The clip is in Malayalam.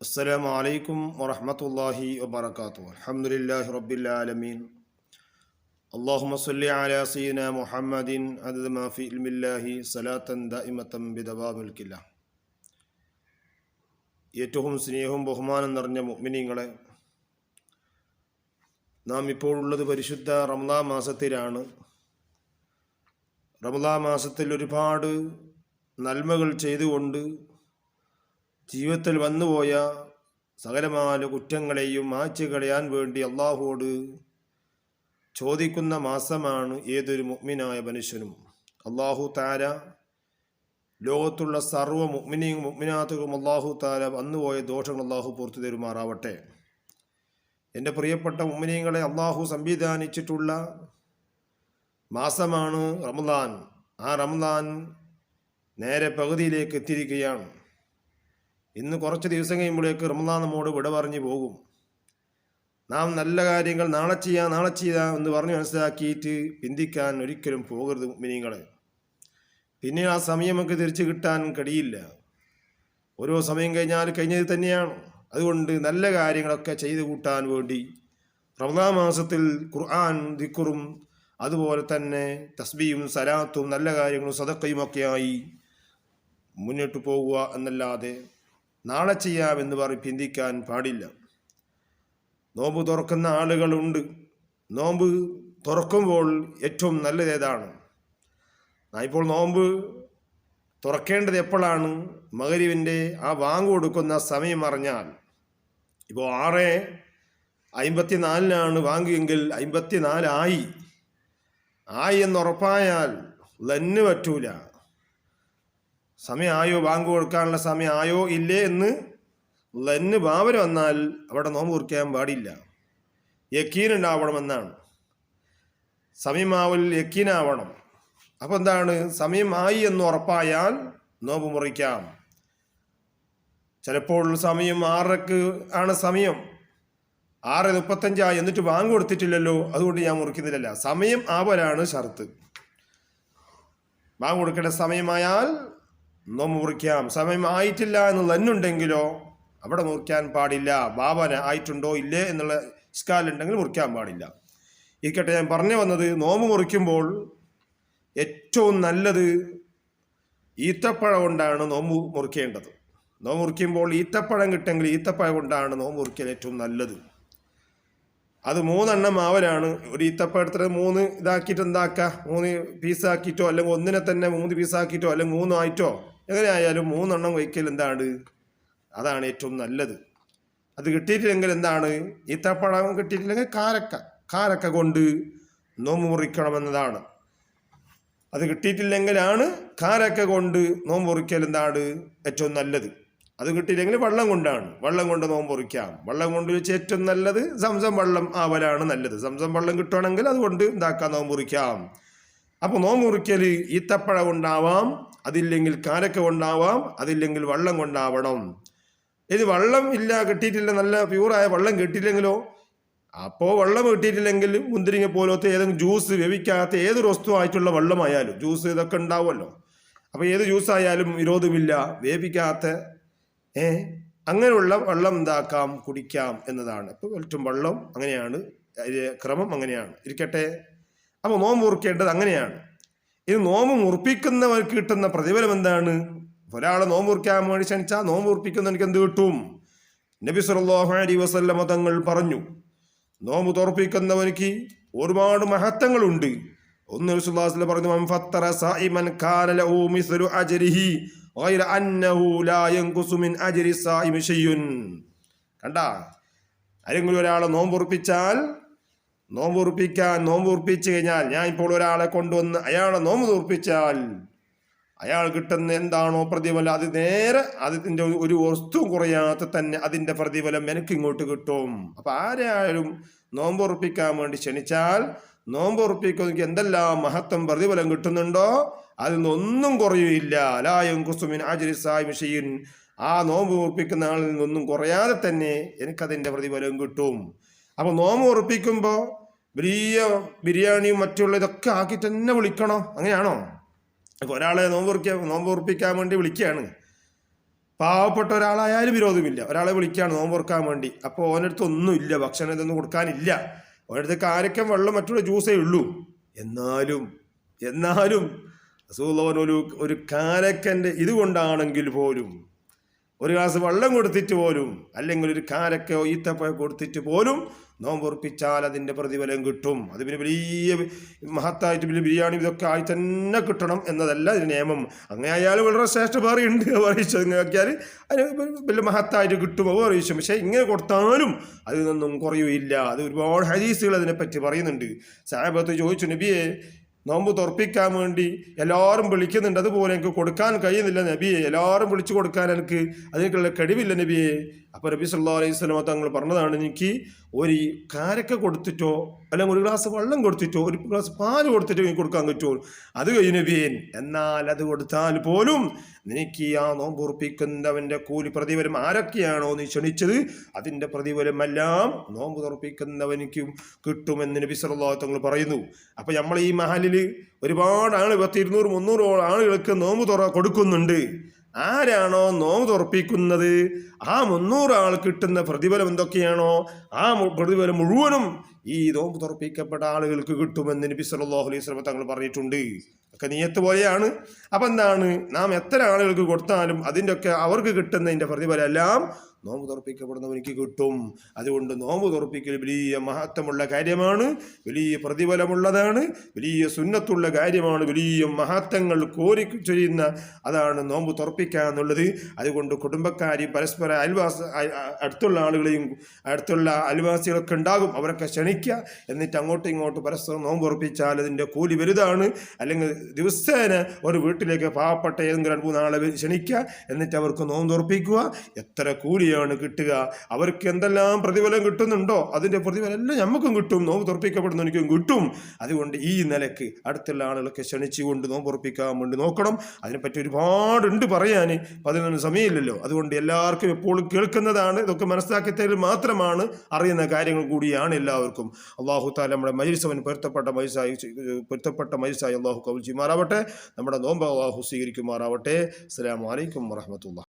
അസ്സലാമു അലൈക്കും വറഹ്മത്തുള്ളാഹി വബറകാതുഹു. അൽഹംദുലില്ലാഹി റബ്ബിൽ ആലമീൻ. അല്ലാഹുമ്മ സ്വല്ലി അലാ സയ്യിദിനാ മുഹമ്മദിൻ അദദ മാ ഫി ഇൽമില്ലാഹി സലാത്തൻ ദായിമത്തൻ ബിദവാമിൽ ഖില്ല. ഏറ്റവും സ്നേഹവും ബഹുമാനം നിറഞ്ഞ മുഅ്മിനീങ്ങളെ, നാം ഇപ്പോൾ ഉള്ളത് പരിശുദ്ധ റമദാൻ മാസത്തിലാണ്. റമദാൻ മാസത്തിൽ ഒരുപാട് നന്മകൾ ചെയ്തുകൊണ്ട് ജീവിതത്തിൽ വന്നുപോയ സകലമായ കുറ്റങ്ങളെയും മായ്ച്ചു കളയാൻ വേണ്ടി അള്ളാഹുവോട് ചോദിക്കുന്ന മാസമാണ് ഏതൊരു മുഅ്മിനായ മനുഷ്യനും. അള്ളാഹു താല ലോകത്തുള്ള സർവ്വ മുഅ്മിനാത്തുകളും അള്ളാഹു താല വന്നുപോയ ദോഷങ്ങൾ അള്ളാഹു പുറത്തു തരുമാറാവട്ടെ. എൻ്റെ പ്രിയപ്പെട്ട മുഅ്മിനീങ്ങളെ, അള്ളാഹു സംവിധാനിച്ചിട്ടുള്ള മാസമാണ് റമദാൻ. ആ റമദാൻ നേരെ പകുതിയിലേക്ക് എത്തിയിരിക്കുകയാണ്. ഇന്ന് കുറച്ച് ദിവസം കഴിയുമ്പോഴേക്ക് റമദാൻ നമ്മോട് വിട പറഞ്ഞു പോകും. നാം നല്ല കാര്യങ്ങൾ നാളെ ചെയ്യാം എന്ന് പറഞ്ഞ് മനസ്സിലാക്കിയിട്ട് പിന്തിക്കാൻ ഒരിക്കലും പോകരുത് മുഅ്മിനീങ്ങളെ. പിന്നെ ആ സമയം നമുക്ക് തിരിച്ചു കിട്ടാൻ കഴിയില്ല. ഓരോ സമയം കഴിഞ്ഞത് തന്നെയാണ്. അതുകൊണ്ട് നല്ല കാര്യങ്ങളൊക്കെ ചെയ്തു കൂട്ടാൻ വേണ്ടി റമദാൻ മാസത്തിൽ ഖുർആൻ ദിക്റും അതുപോലെ തന്നെ തസ്ബീഹും സലാത്തും നല്ല കാര്യങ്ങളും സദഖയുമൊക്കെയായി മുന്നോട്ട് പോകുക എന്നല്ലാതെ നാളെ ചെയ്യാമെന്ന് പറഞ്ഞ് പിന്തിക്കാൻ പാടില്ല. നോമ്പ് തുറക്കുന്ന ആളുകളുണ്ട്. നോമ്പ് തുറക്കുമ്പോൾ ഏറ്റവും നല്ലത് ഏതാണ്? ഇപ്പോൾ നോമ്പ് തുറക്കേണ്ടത് എപ്പോഴാണ്? മഗ്‌രിബിൻ്റെ ആ വാങ്ക് കൊടുക്കുന്ന സമയം അറിഞ്ഞാൽ. ഇപ്പോൾ 6:54 വാങ്ക് എങ്കിൽ 54 ആയി എന്നുറപ്പായാൽ ലന്ന് പറ്റൂല. സമയമായോ, ബാങ്ക് കൊടുക്കാനുള്ള സമയമായോ ഇല്ലേ എന്ന് ലന്ന് ഭാവന വന്നാൽ അവിടെ നോമ്പ് കുറിക്കാൻ പാടില്ല. യക്കീനുണ്ടാവണമെന്നാണ്. സമയമാവൽ യക്കീനാവണം. അപ്പോൾ എന്താണ്? സമയമായി എന്ന് ഉറപ്പായാൽ നോമ്പ് മുറിക്കാം. ചിലപ്പോൾ സമയം 6:00 ആണ് സമയം, 6:35 എന്നിട്ട് ബാങ്ക് കൊടുത്തിട്ടില്ലല്ലോ, അതുകൊണ്ട് ഞാൻ മുറിക്കുന്നില്ലല്ല. സമയം ആവലാണ് ഷർത്ത്. ബാങ്ക് കൊടുക്കേണ്ട സമയമായാൽ നോമ്പ് മുറിക്കാം. സമയം ആയിട്ടില്ല എന്ന് തന്നുണ്ടെങ്കിലോ അവിടെ മുറിക്കാൻ പാടില്ല. ഭാവന ആയിട്ടുണ്ടോ ഇല്ലേ എന്നുള്ള ഇസ്കാലുണ്ടെങ്കിൽ മുറിക്കാൻ പാടില്ല. ഇരിക്കട്ടെ, ഞാൻ പറഞ്ഞു വന്നത്, നോമ്പ് മുറിക്കുമ്പോൾ ഏറ്റവും നല്ലത് ഈത്തപ്പഴം കൊണ്ടാണ് നോമ്പ് മുറിക്കേണ്ടത്. നോമ്പ് മുറിക്കുമ്പോൾ ഈത്തപ്പഴം കിട്ടുമെങ്കിൽ ഈത്തപ്പഴം കൊണ്ടാണ് നോമ്പ് മുറിക്കൽ ഏറ്റവും നല്ലത്. അത് 3 ആവലാണ്. ഒരു ഈത്തപ്പഴത്തിന് 3 ഇതാക്കിയിട്ട് എന്താക്കുക, 3 പീസാക്കിയിട്ടോ അല്ലെങ്കിൽ ഒന്നിനെ തന്നെ 3 പീസാക്കിയിട്ടോ അല്ലെങ്കിൽ 3 ആയിട്ടോ എങ്ങനെയായാലും 3 വയ്ക്കൽ എന്താണ്? അതാണ് ഏറ്റവും നല്ലത്. അത് കിട്ടിയിട്ടില്ലെങ്കിൽ എന്താണ്? ഈത്തപ്പഴം കിട്ടിയിട്ടില്ലെങ്കിൽ കാരക്ക കൊണ്ട് നോമ്പ് മുറിക്കണമെന്നതാണ്. അത് കിട്ടിയിട്ടില്ലെങ്കിലാണ് കാരക്ക കൊണ്ട് നോമ്പ് മുറിക്കൽ എന്താണ് ഏറ്റവും നല്ലത്. അത് കിട്ടിയില്ലെങ്കിൽ വെള്ളം കൊണ്ട് നോമ്പ് മുറിക്കാം. വെള്ളം കൊണ്ട് വെച്ച് ഏറ്റവും നല്ലത് സംസം വെള്ളം ആവലാണ് നല്ലത്. സംസം വെള്ളം കിട്ടുകയാണെങ്കിൽ അതുകൊണ്ട് എന്താക്കാം, നോമ്പ് മുറിക്കാം. അപ്പോൾ നോമ്പ് മുറിക്കൽ ഈത്തപ്പഴ കൊണ്ടാവാം, അതില്ലെങ്കിൽ കാരക്ക കൊണ്ടാവാം, അതില്ലെങ്കിൽ വെള്ളം കൊണ്ടാവണം. ഇത് വെള്ളം കിട്ടിയിട്ടില്ല, നല്ല പ്യൂറായ വെള്ളം കിട്ടിയില്ലെങ്കിലോ, അപ്പോൾ വെള്ളം കിട്ടിയിട്ടില്ലെങ്കിൽ മുന്തിരിങ്ങ പോലത്തെ ഏതെങ്കിലും ജ്യൂസ്, വേവിക്കാത്ത ഏതൊരു വസ്തുവായിട്ടുള്ള വെള്ളമായാലും, ജ്യൂസ് ഇതൊക്കെ ഉണ്ടാവുമല്ലോ, അപ്പോൾ ഏത് ജ്യൂസായാലും വിരോധമില്ല. വേവിക്കാത്ത അങ്ങനെയുള്ള വെള്ളം എന്താക്കാം, കുടിക്കാം എന്നതാണ്. ഇപ്പോൾ ഏറ്റവും വെള്ളം അങ്ങനെയാണ്, ക്രമം അങ്ങനെയാണ്. ഇരിക്കട്ടെ, അപ്പോൾ നോമ്പ് മുറിക്കേണ്ടത് അങ്ങനെയാണ്. ഇത് നോമ്പ് മുറിപ്പിക്കുന്നവർക്ക് കിട്ടുന്ന പ്രതിഫലം എന്താണ്? ഒരാളെ നോമ്പ് മുറിക്കാൻ വേണ്ടി ക്ഷണിച്ചാൽ നോമ്പ് മുറിപ്പിക്കുന്നവർക്ക് എന്ത് കിട്ടും? നബി സല്ലല്ലാഹു അലൈഹി വസല്ലം തങ്ങൾ പറഞ്ഞു, നോമ്പ് തുറപ്പിക്കുന്നവർക്ക് ഒരുപാട് മഹത്വങ്ങളുണ്ട്. ഒന്ന് റസൂലുള്ളാഹി സ്വല്ലല്ലാഹു അലൈഹി വസല്ലം പറഞ്ഞു, മൻ ഫത്തറ സായിമൻ കാന ലഹു മിസ്ലു അജ്രിഹി ഗൈറ അന്നഹു ലാ യൻഖുസു മിൻ അജ്രി സായിമി ശൈഉൻ. കണ്ടാ, ആരെങ്കിലും ഒരാളെ നോമ്പ് ഉറപ്പിച്ചു കഴിഞ്ഞാൽ, ഞാൻ ഇപ്പോൾ ഒരാളെ കൊണ്ടുവന്ന് അയാളെ നോമ്പ് ഉറപ്പിച്ചാൽ അയാൾ കിട്ടുന്ന എന്താണോ പ്രതിഫലം, അത് നേരെ അതിൻ്റെ ഒരു വസ്തുവും കുറയാത്ത തന്നെ അതിൻ്റെ പ്രതിഫലം എനിക്ക് ഇങ്ങോട്ട് കിട്ടും. അപ്പം ആരെയായാലും നോമ്പ് ഉറപ്പിക്കാൻ വേണ്ടി ക്ഷണിച്ചാൽ നോമ്പ് ഉറപ്പിക്കുന്ന എന്തെല്ലാം മഹത്വം പ്രതിഫലം കിട്ടുന്നുണ്ടോ അതിൽ നിന്നൊന്നും കുറയുകയില്ല. ലാ യൻഖുസു മിൻ അജ്രി സായിമി ശൈഉൻ. ആ നോമ്പ് ഉറപ്പിക്കുന്ന ആളിൽ നിന്നൊന്നും കുറയാതെ തന്നെ എനിക്കതിൻ്റെ പ്രതിഫലം കിട്ടും. അപ്പോൾ നോമ്പ് ഉറപ്പിക്കുമ്പോൾ വലിയ ബിരിയാണിയും മറ്റുള്ള ഇതൊക്കെ ആക്കി തന്നെ വിളിക്കണോ? അങ്ങനെയാണോ? ഒരാളെ നോമ്പ് ഉറപ്പിക്കാൻ വേണ്ടി വിളിക്കുകയാണ്, പാവപ്പെട്ട ഒരാളായാലും വിരോധമില്ല. ഒരാളെ വിളിക്കുകയാണ് നോമ്പ് തുറക്കാൻ വേണ്ടി, അപ്പോൾ ഓനടുത്ത് ഒന്നുമില്ല, ഭക്ഷണം ഇതൊന്നും കൊടുക്കാനില്ല, ഓനടുത്ത് കാരക്കം വെള്ളം മറ്റുള്ള ജ്യൂസേ ഉള്ളൂ. എന്നാലും റസൂലുള്ളാഹി ഒരു കാരക്കൻ്റെ ഇതുകൊണ്ടാണെങ്കിൽ പോലും, ഒരു ഗ്ലാസ് വെള്ളം കൊടുത്തിട്ട് പോലും, അല്ലെങ്കിൽ ഒരു കാരക്കോ ഈത്തപ്പഴോ കൊടുത്തിട്ട് പോലും നോമ്പുറപ്പിച്ചാൽ അതിൻ്റെ പ്രതിഫലം കിട്ടും. അത് പിന്നെ വലിയ മഹത്തായിട്ട് വലിയ ബിരിയാണി ഇതൊക്കെ ആയി തന്നെ കിട്ടണം എന്നതല്ല ഇതിന് നിയമം. അങ്ങനെ ആയാലും വളരെ ശ്രേഷ്ഠ പറയുണ്ട്, പറയിച്ചാൽ അതിന് വലിയ മഹത്തായിട്ട് കിട്ടും, അത് പറയിച്ചു. പക്ഷേ ഇങ്ങനെ കൊടുത്താലും അതിൽ നിന്നൊന്നും കുറയുകയില്ല. അത് ഒരുപാട് ഹദീസുകൾ അതിനെപ്പറ്റി പറയുന്നുണ്ട്. സഹാബത്ത് ചോദിച്ചു, നബിയെ നോമ്പ് തുറപ്പിക്കാൻ വേണ്ടി എല്ലാവരും വിളിക്കുന്നുണ്ട്, അതുപോലെ എനിക്ക് കൊടുക്കാൻ കഴിയുന്നില്ല നബിയെ, എല്ലാവരും വിളിച്ചു കൊടുക്കാൻ എനിക്ക് അതിനേക്കുള്ള കഴിവില്ല നബിയെ. അപ്പോൾ നബി സല്ലല്ലാഹു അലൈഹി വസല്ലം തങ്ങൾ പറഞ്ഞതാണ്, എനിക്ക് ഒരു കാരക്ക കൊടുത്തിട്ടോ അല്ലെങ്കിൽ ഒരു ഗ്ലാസ് വെള്ളം കൊടുത്തിട്ടോ ഒരു ഗ്ലാസ് പാല് കൊടുത്തിട്ടോ എനിക്ക് കൊടുക്കാൻ പറ്റുമോ, അത് കഴിഞ്ഞു നബിയൻ. എന്നാൽ അത് കൊടുത്താൽ പോലും നിനക്ക് ആ നോമ്പ് ഉറപ്പിക്കുന്നവൻ്റെ കൂലി പ്രതിഫലം ആരൊക്കെയാണോ നീ ക്ഷണിച്ചത് അതിൻ്റെ പ്രതിഫലമെല്ലാം നോമ്പ് തുറപ്പിക്കുന്നവനിക്കും കിട്ടുമെന്ന് നബി സല്ലല്ലാഹു അലൈഹി വസല്ലം പറയുന്നു. അപ്പോൾ നമ്മൾ ഈ മഹലിൽ ഒരുപാട് ആൾ 200-300 ആളുകൾക്ക് നോമ്പ് കൊടുക്കുന്നുണ്ട്. ആരാണോ നോമ്പ് തുറപ്പിക്കുന്നത് ആ 300 ആൾ കിട്ടുന്ന പ്രതിഫലം എന്തൊക്കെയാണോ ആ പ്രതിഫലം മുഴുവനും ഈ നോമ്പ് തുറപ്പിക്കപ്പെട്ട ആളുകൾക്ക് കിട്ടുമെന്ന് നബി സല്ലല്ലാഹു അലൈഹി വസല്ലം തങ്ങൾ പറഞ്ഞിട്ടുണ്ട്. ഒക്കെ നിയത്ത് പോലെയാണ്. അപ്പം എന്താണ്, നാം എത്ര ആളുകൾക്ക് കൊടുത്താലും അതിൻ്റെ ഒക്കെ അവർക്ക് കിട്ടുന്നതിൻ്റെ പ്രതിഫലം എല്ലാം നോമ്പ് തുറപ്പിക്കപ്പെടുന്നവനിക്ക് കിട്ടും. അതുകൊണ്ട് നോമ്പ് തുറപ്പിക്കൽ വലിയ മഹത്വമുള്ള കാര്യമാണ്, വലിയ പ്രതിഫലമുള്ളതാണ്, വലിയ സുന്നത്തുള്ള കാര്യമാണ്, വലിയ മഹത്വങ്ങൾ കോരി ചെയ്യുന്ന അതാണ് നോമ്പ് തുറപ്പിക്കുക എന്നുള്ളത്. അതുകൊണ്ട് കുടുംബക്കാരെയും പരസ്പര അടുത്തുള്ള ആളുകളെയും അടുത്തുള്ള അയൽവാസികളൊക്കെ ഉണ്ടാകും, അവരൊക്കെ ക്ഷണിക്കുക. എന്നിട്ട് അങ്ങോട്ടും ഇങ്ങോട്ടും പരസ്പരം നോമ്പ് ഉറപ്പിച്ചാൽ അതിൻ്റെ കൂലി വലുതാണ്. അല്ലെങ്കിൽ ദിവസേന ഒരു വീട്ടിലേക്ക് പാവപ്പെട്ട ഏതെങ്കിലും 2-3 ആളെ ക്ഷണിക്കുക, എന്നിട്ട് അവർക്ക് നോമ്പ് തുറപ്പിക്കുക. എത്ര കൂലിയാണ് കിട്ടുക, അവർക്ക് എന്തെല്ലാം പ്രതിഫലം കിട്ടുന്നുണ്ടോ അതിൻ്റെ പ്രതിഫലം എല്ലാം നമുക്കും കിട്ടും, നോമ്പ് തുറപ്പിക്കപ്പെടുന്നവനിക്കും കിട്ടും. അതുകൊണ്ട് ഈ നിലക്ക് അടുത്തുള്ള ആളുകളൊക്കെ ക്ഷണിച്ചുകൊണ്ട് നോമ്പ് ഉറപ്പിക്കാൻ വേണ്ടി നോക്കണം. അതിനെപ്പറ്റി ഒരുപാടുണ്ട് പറയാൻ, അതിനൊന്നും സമയമില്ലല്ലോ. അതുകൊണ്ട് എല്ലാവർക്കും എപ്പോഴും കേൾക്കുന്നതാണ്, ഇതൊക്കെ മനസ്സിലാക്കി തരൽ മാത്രമാണ്, അറിയുന്ന കാര്യങ്ങൾ കൂടിയാണ് എല്ലാവർക്കും. അല്ലാഹു തആല നമ്മുടെ മജ്‌ലിസ് അവൻ പൊരുത്തപ്പെട്ട മജ്‌ലിസായി അല്ലാഹു കബൂൽ ചെയ്യുമാറാവട്ടെ. നമ്മുടെ നോമ്പ് അല്ലാഹു സ്വീകരിക്കുമാറാവട്ടെ. അസ്സലാമു അലൈക്കും വറഹ്മത്തുള്ളാഹി.